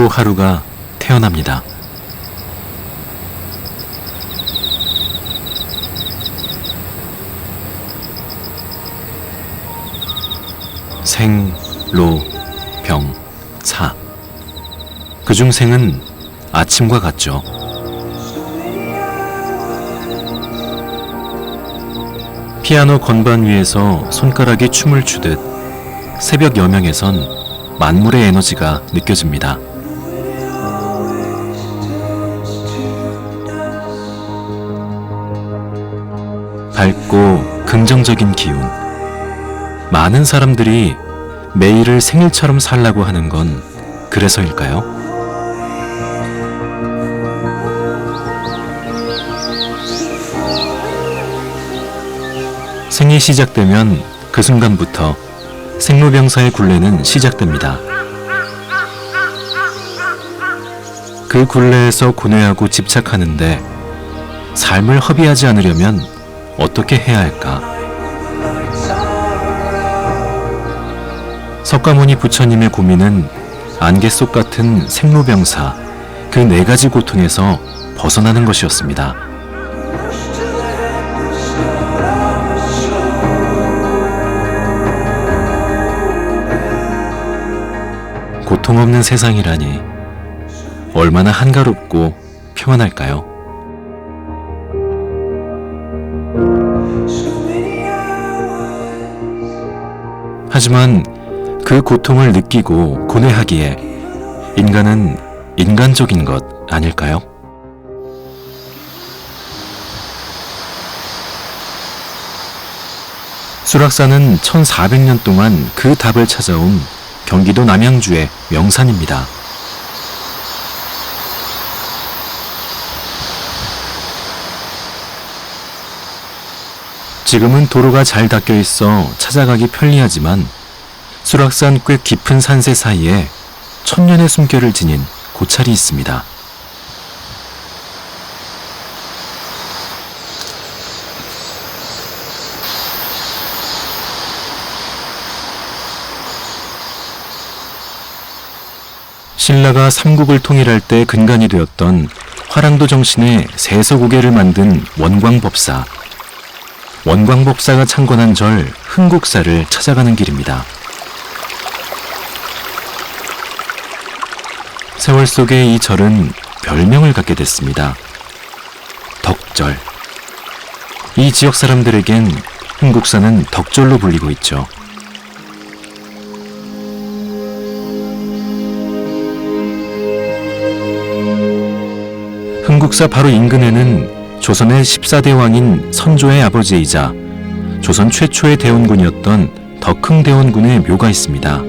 또 하루가 태어납니다. 생, 로, 병, 사. 그중 생은 아침과 같죠. 피아노 건반 위에서 손가락이 춤을 추듯 새벽 여명에선 만물의 에너지가 느껴집니다. 밝고 긍정적인 기운. 많은 사람들이 매일을 생일처럼 살라고 하는 건 그래서일까요? 생이 시작되면 그 순간부터 생로병사의 굴레는 시작됩니다. 그 굴레에서 고뇌하고 집착하는데 삶을 허비하지 않으려면 어떻게 해야 할까? 석가모니 부처님의 고민은 안개 속 같은 생로병사, 그 네 가지 고통에서 벗어나는 것이었습니다. 고통 없는 세상이라니 얼마나 한가롭고 평안할까요? 하지만 그 고통을 느끼고 고뇌하기에 인간은 인간적인 것 아닐까요? 수락산은 1400년 동안 그 답을 찾아온 경기도 남양주의 명산입니다. 지금은 도로가 잘 닦여 있어 찾아가기 편리하지만 수락산 꽤 깊은 산세 사이에 천년의 숨결을 지닌 고찰이 있습니다. 신라가 삼국을 통일할 때 근간이 되었던 화랑도 정신의 세서고개를 만든 원광법사. 원광법사가 창건한 절 흥국사를 찾아가는 길입니다. 세월 속에 이 절은 별명을 갖게 됐습니다. 덕절. 이 지역 사람들에겐 흥국사는 덕절로 불리고 있죠. 흥국사 바로 인근에는 조선의 14대 왕인 선조의 아버지이자 조선 최초의 대원군이었던 덕흥대원군의 묘가 있습니다.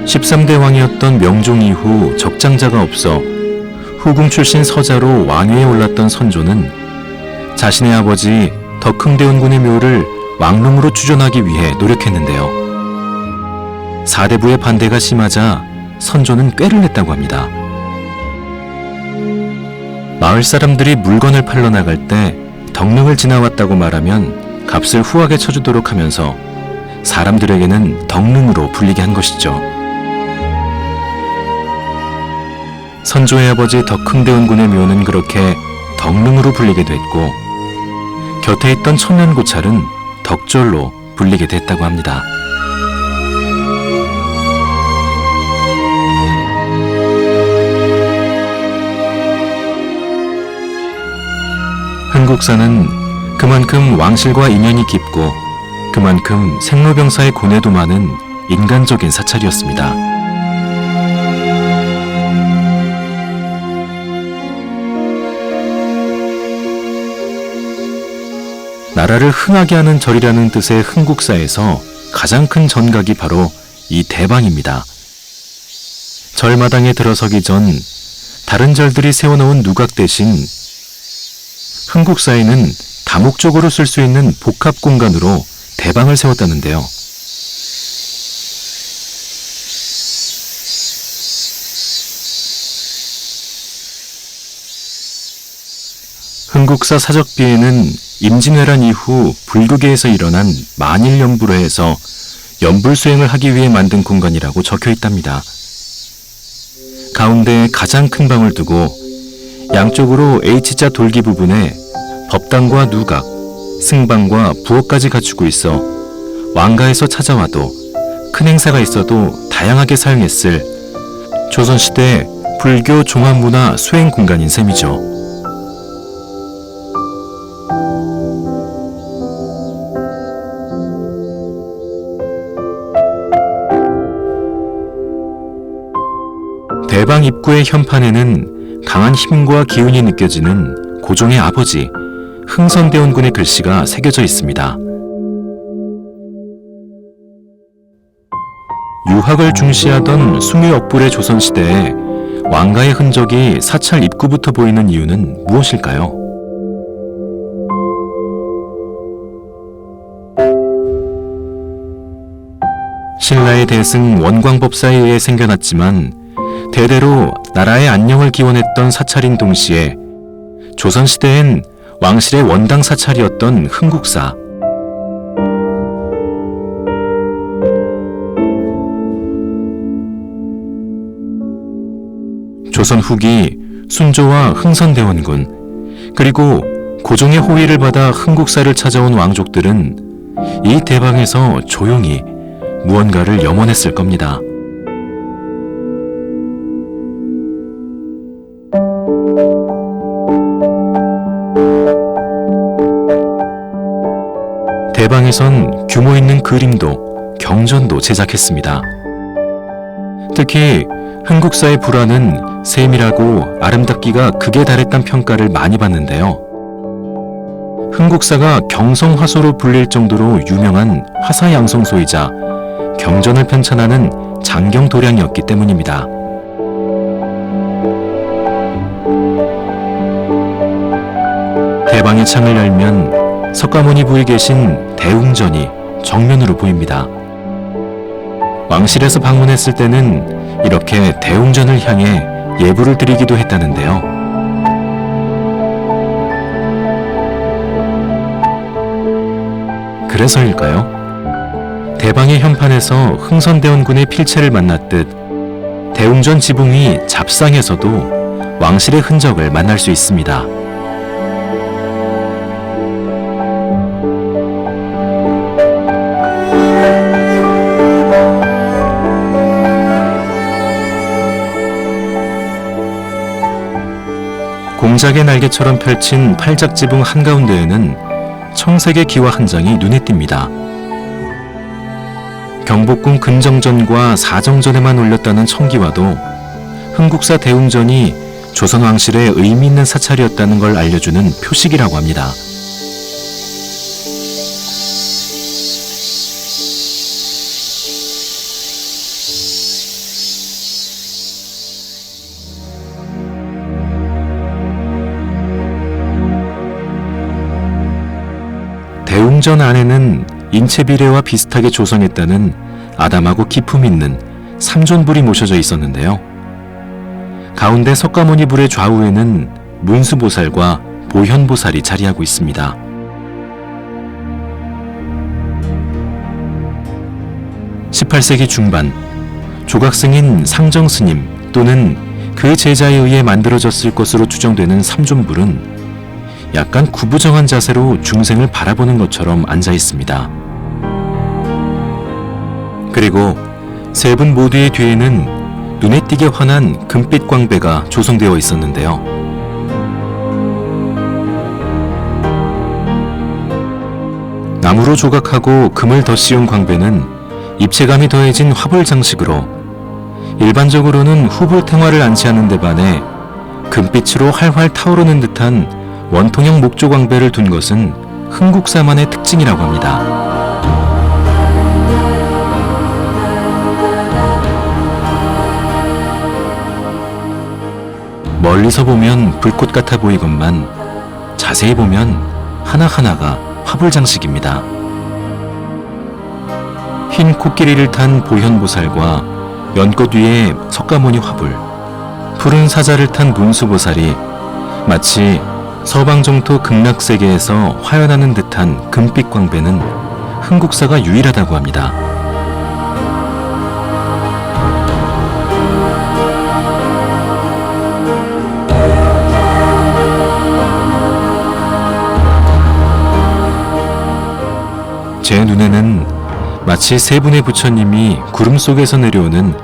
13대 왕이었던 명종 이후 적장자가 없어 후궁 출신 서자로 왕위에 올랐던 선조는 자신의 아버지 덕흥대원군의 묘를 왕릉으로 추존하기 위해 노력했는데요. 사대부의 반대가 심하자 선조는 꾀를 냈다고 합니다. 마을 사람들이 물건을 팔러 나갈 때 덕릉을 지나왔다고 말하면 값을 후하게 쳐주도록 하면서 사람들에게는 덕릉으로 불리게 한 것이죠. 선조의 아버지 덕흥대원군의 묘는 그렇게 덕릉으로 불리게 됐고 곁에 있던 천년고찰은 덕절로 불리게 됐다고 합니다. 흥국사는 그만큼 왕실과 인연이 깊고 그만큼 생로병사의 고뇌도 많은 인간적인 사찰이었습니다. 나라를 흥하게 하는 절이라는 뜻의 흥국사에서 가장 큰 전각이 바로 이 대방입니다. 절마당에 들어서기 전 다른 절들이 세워놓은 누각 대신 흥국사에는 다목적으로 쓸 수 있는 복합 공간으로 대방을 세웠다는데요. 흥국사 사적비에는 임진왜란 이후 불국에서 일어난 만일연불회에서 연불 수행을 하기 위해 만든 공간이라고 적혀 있답니다. 가운데 가장 큰 방을 두고 양쪽으로 H자 돌기 부분에 법당과 누각, 승방과 부엌까지 갖추고 있어 왕가에서 찾아와도 큰 행사가 있어도 다양하게 사용했을 조선시대 불교 종합문화 수행 공간인 셈이죠. 대방 입구의 현판에는 강한 힘과 기운이 느껴지는 고종의 아버지 흥선대원군의 글씨가 새겨져 있습니다. 유학을 중시하던 숭유역불의 조선시대에 왕가의 흔적이 사찰 입구부터 보이는 이유는 무엇일까요? 신라의 대승 원광법사에 의해 생겨났지만 대대로 나라의 안녕을 기원했던 사찰인 동시에 조선시대엔 왕실의 원당 사찰이었던 흥국사. 조선 후기 순조와 흥선대원군 그리고 고종의 호위를 받아 흥국사를 찾아온 왕족들은 이 대방에서 조용히 무언가를 염원했을 겁니다. 대방에선 규모 있는 그림도 경전도 제작했습니다. 특히 흥국사의 불화는 세밀하고 아름답기가 극에 달했단 평가를 많이 받는데요. 흥국사가 경성화소로 불릴 정도로 유명한 화사양성소이자 경전을 편찬하는 장경도량이었기 때문입니다. 대방의 창을 열면 석가모니 부에 계신 대웅전이 정면으로 보입니다. 왕실에서 방문했을 때는 이렇게 대웅전을 향해 예불을 드리기도 했다는데요. 그래서일까요? 대방의 현판에서 흥선대원군의 필체를 만났듯 대웅전 지붕이 잡상에서도 왕실의 흔적을 만날 수 있습니다. 공작의 날개처럼 펼친 팔작지붕 한가운데에는 청색의 기와 한 장이 눈에 띕니다. 경복궁 근정전과 사정전에만 올렸다는 청기와도 흥국사 대웅전이 조선왕실의 의미 있는 사찰이었다는 걸 알려주는 표식이라고 합니다. 대웅전 안에는 인체비례와 비슷하게 조성했다는 아담하고 기품 있는 삼존불이 모셔져 있었는데요. 가운데 석가모니 불의 좌우에는 문수보살과 보현보살이 자리하고 있습니다. (18세기) 중반 조각승인 상정스님 또는 그 제자에 의해 만들어졌을 것으로 추정되는 삼존불은 약간 구부정한 자세로 중생을 바라보는 것처럼 앉아 있습니다. 그리고 세 분 모두의 뒤에는 눈에 띄게 환한 금빛 광배가 조성되어 있었는데요. 나무로 조각하고 금을 덧씌운 광배는 입체감이 더해진 화불 장식으로 일반적으로는 후불탱화를 안치하는 데 반해 금빛으로 활활 타오르는 듯한 원통형 목조광배를 둔 것은 흥국사만의 특징이라고 합니다. 멀리서 보면 불꽃 같아 보이건만 자세히 보면 하나하나가 화불 장식입니다. 흰 코끼리를 탄 보현보살과 연꽃 위에 석가모니 화불, 푸른 사자를 탄 문수보살이 마치 서방정토 극락세계에서 화연하는 듯한 금빛 광배는 흥국사가 유일하다고 합니다. 제 눈에는 마치 세 분의 부처님이 구름 속에서 내려오는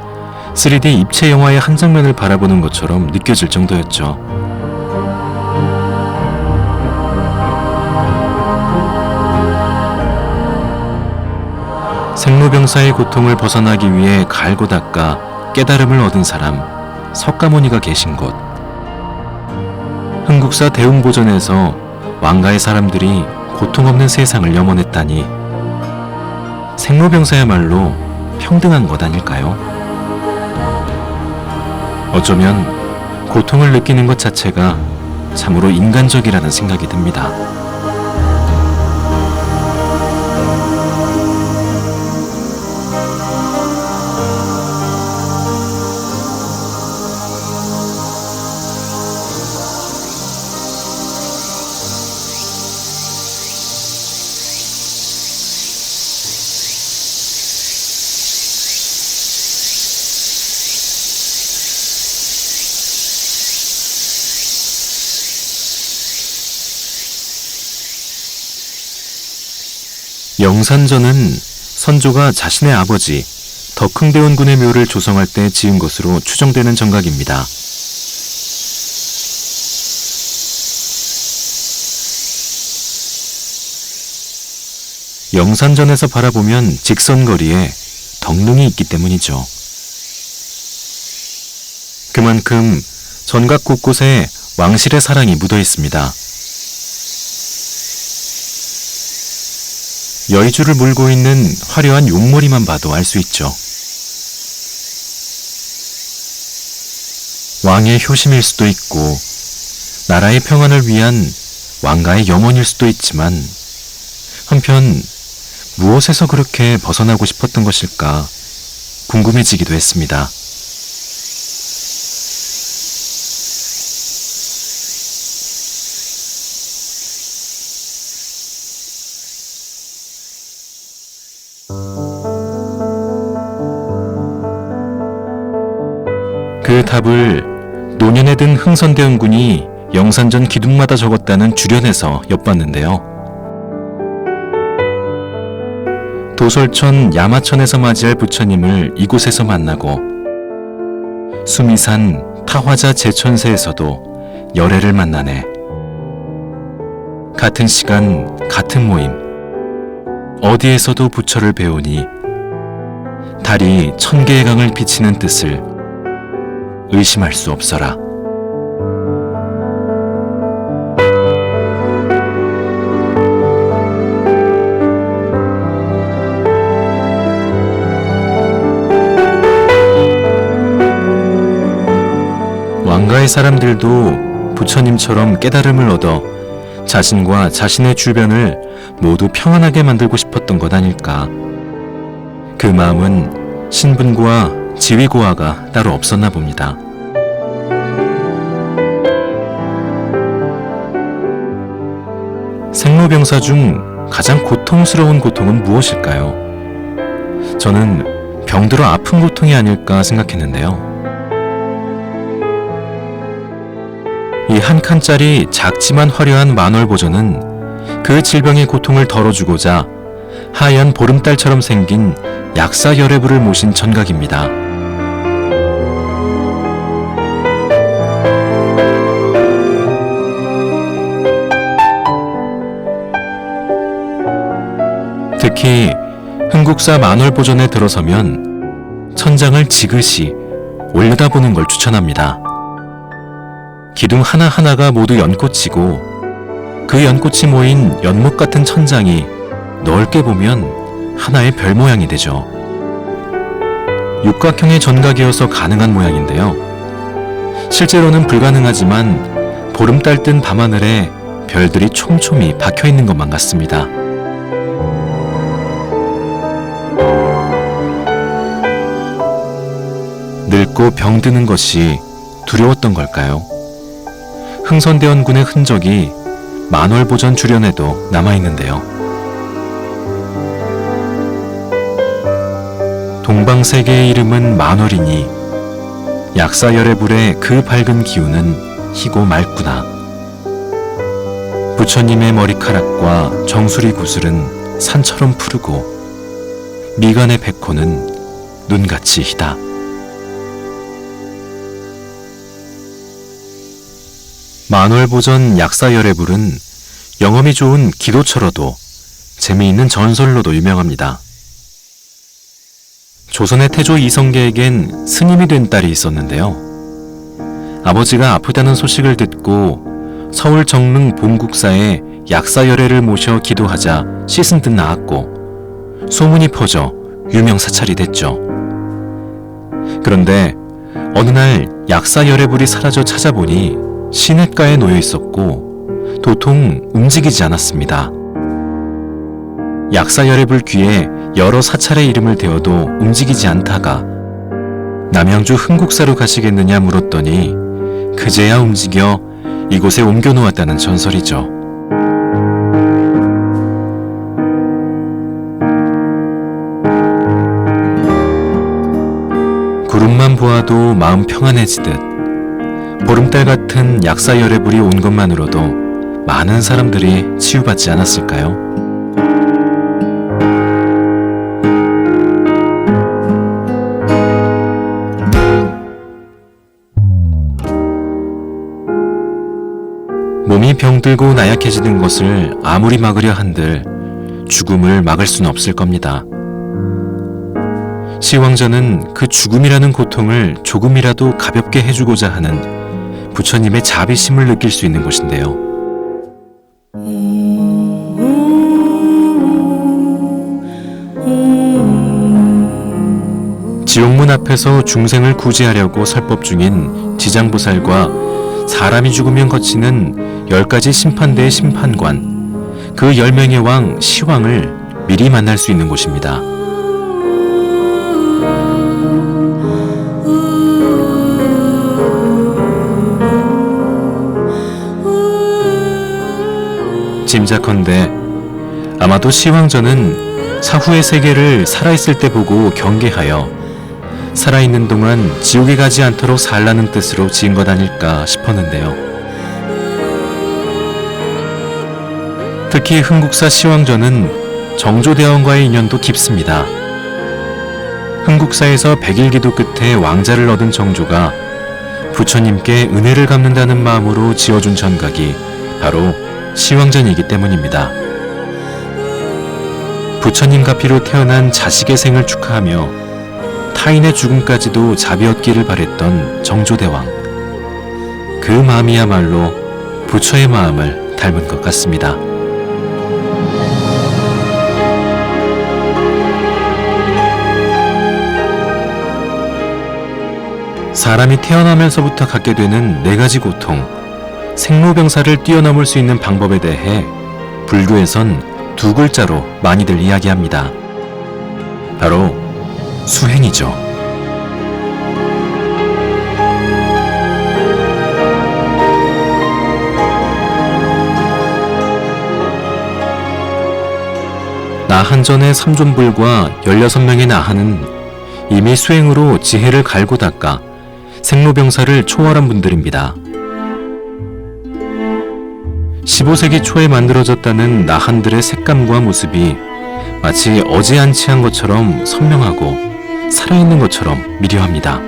3D 입체 영화의 한 장면을 바라보는 것처럼 느껴질 정도였죠. 생로병사의 고통을 벗어나기 위해 갈고 닦아 깨달음을 얻은 사람, 석가모니가 계신 곳. 흥국사 대웅보전에서 왕가의 사람들이 고통 없는 세상을 염원했다니 생로병사야말로 평등한 것 아닐까요? 어쩌면 고통을 느끼는 것 자체가 참으로 인간적이라는 생각이 듭니다. 영산전은 선조가 자신의 아버지 덕흥대원군의 묘를 조성할 때 지은 것으로 추정되는 정각입니다. 영산전에서 바라보면 직선거리에 덕릉이 있기 때문이죠. 그만큼 전각 곳곳에 왕실의 사랑이 묻어 있습니다. 여의주를 물고 있는 화려한 용머리만 봐도 알 수 있죠. 왕의 효심일 수도 있고 나라의 평안을 위한 왕가의 염원일 수도 있지만 한편 무엇에서 그렇게 벗어나고 싶었던 것일까 궁금해지기도 했습니다. 그 답을 노년에 든 흥선대원군이 영산전 기둥마다 적었다는 주련에서 엿봤는데요. 도솔천 야마천에서 맞이할 부처님을 이곳에서 만나고 수미산 타화자 제천세에서도 열애를 만나네. 같은 시간 같은 모임 어디에서도 부처를 배우니 달이 1000개의 강을 비치는 뜻을 의심할 수 없어라. 왕가의 사람들도 부처님처럼 깨달음을 얻어 자신과 자신의 주변을 모두 평안하게 만들고 싶었던 것 아닐까. 그 마음은 신분과 지위고하가 따로 없었나 봅니다. 생로병사 중 가장 고통스러운 고통은 무엇일까요? 저는 병들어 아픈 고통이 아닐까 생각했는데요. 이 한 칸짜리 작지만 화려한 만월보전은 그 질병의 고통을 덜어주고자 하얀 보름달처럼 생긴 약사열애부를 모신 전각입니다. 특히 흥국사 만월보전에 들어서면 천장을 지그시 올려다보는 걸 추천합니다. 기둥 하나하나가 모두 연꽃이고 그 연꽃이 모인 연못 같은 천장이 넓게 보면 하나의 별 모양이 되죠. 육각형의 전각이어서 가능한 모양인데요. 실제로는 불가능하지만 보름달 뜬 밤하늘에 별들이 촘촘히 박혀있는 것만 같습니다. 늙고 병드는 것이 두려웠던 걸까요? 흥선대원군의 흔적이 만월보전 주련에도 남아있는데요. 동방세계의 이름은 만월이니 약사열애불의 그 밝은 기운은 희고 맑구나. 부처님의 머리카락과 정수리 구슬은 산처럼 푸르고 미간의 백호는 눈같이 희다. 만월보전 약사열애불은 영험이 좋은 기도처로도 재미있는 전설로도 유명합니다. 조선의 태조 이성계에겐 스님이 된 딸이 있었는데요. 아버지가 아프다는 소식을 듣고 서울 정릉 봉국사에 약사열애를 모셔 기도하자 씻은 듯 나았고 소문이 퍼져 유명사찰이 됐죠. 그런데 어느 날 약사열애불이 사라져 찾아보니 시냇가에 놓여 있었고 도통 움직이지 않았습니다. 약사열애불 귀에 여러 사찰의 이름을 대어도 움직이지 않다가 남양주 흥국사로 가시겠느냐 물었더니 그제야 움직여 이곳에 옮겨 놓았다는 전설이죠. 구름만 보아도 마음 평안해지듯 보름달 같은 약사열애불이 온 것만으로도 많은 사람들이 치유받지 않았을까요? 몸이 병들고 나약해지는 것을 아무리 막으려 한들 죽음을 막을 수는 없을 겁니다. 시황전은 그 죽음이라는 고통을 조금이라도 가볍게 해주고자 하는 부처님의 자비심을 느낄 수 있는 곳인데요. 지옥문 앞에서 중생을 구제하려고 설법 중인 지장보살과 사람이 죽으면 거치는 10가지 심판대의 심판관, 그 10명의 왕 시황을 미리 만날 수 있는 곳입니다. 짐작컨대 아마도 시황전은 사후의 세계를 살아있을 때 보고 경계하여 살아있는 동안 지옥에 가지 않도록 살라는 뜻으로 지은 것 아닐까 싶었는데요. 특히 흥국사 시황전은 정조대왕과의 인연도 깊습니다. 흥국사에서 100일 기도 끝에 왕자를 얻은 정조가 부처님께 은혜를 갚는다는 마음으로 지어준 전각이 바로 시황전이기 때문입니다. 부처님 가피로 태어난 자식의 생을 축하하며 타인의 죽음까지도 자비 얻기를 바랬던 정조대왕. 그 마음이야말로 부처의 마음을 닮은 것 같습니다. 사람이 태어나면서부터 갖게 되는 4가지 고통, 생로병사를 뛰어넘을 수 있는 방법에 대해 불교에선 2글자로 많이들 이야기합니다. 바로 수행이죠. 나한전의 삼존불과 16명의 나한은 이미 수행으로 지혜를 갈고 닦아 생로병사를 초월한 분들입니다. 15세기 초에 만들어졌다는 나한들의 색감과 모습이 마치 어제 안치한 것처럼 선명하고 살아있는 것처럼 미려합니다.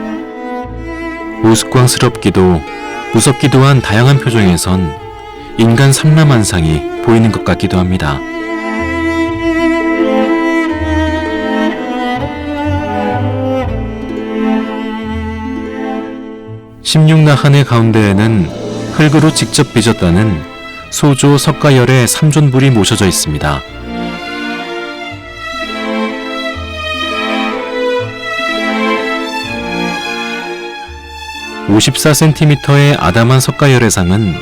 우스꽝스럽기도 무섭기도 한 다양한 표정에선 인간 삼라만상이 보이는 것 같기도 합니다. 십육나한의 가운데에는 흙으로 직접 빚었다는 소조 석가열의 삼존불이 모셔져 있습니다. 54cm의 아담한 석가열애상은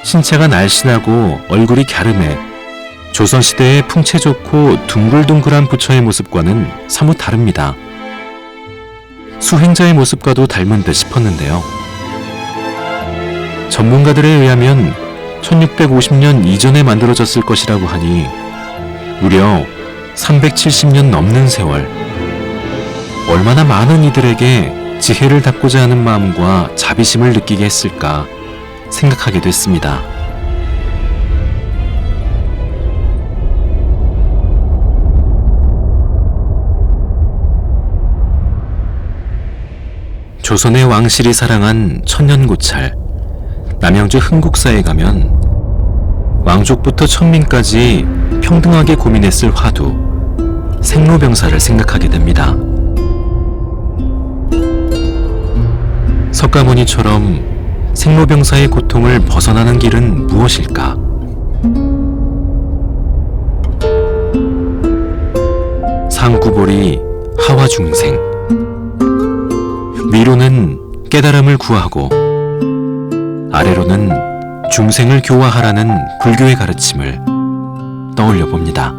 신체가 날씬하고 얼굴이 갸름해 조선시대의 풍채 좋고 둥글둥글한 부처의 모습과는 사뭇 다릅니다. 수행자의 모습과도 닮은 듯 싶었는데요. 전문가들에 의하면 1650년 이전에 만들어졌을 것이라고 하니 무려 370년 넘는 세월, 얼마나 많은 이들에게 지혜를 닦고자 하는 마음과 자비심을 느끼게 했을까 생각하게 됐습니다. 조선의 왕실이 사랑한 천년고찰 남양주 흥국사에 가면 왕족부터 천민까지 평등하게 고민했을 화두 생로병사를 생각하게 됩니다. 석가모니처럼 생로병사의 고통을 벗어나는 길은 무엇일까? 상구보리 하와중생. 위로는 깨달음을 구하고 아래로는 중생을 교화하라는 불교의 가르침을 떠올려 봅니다.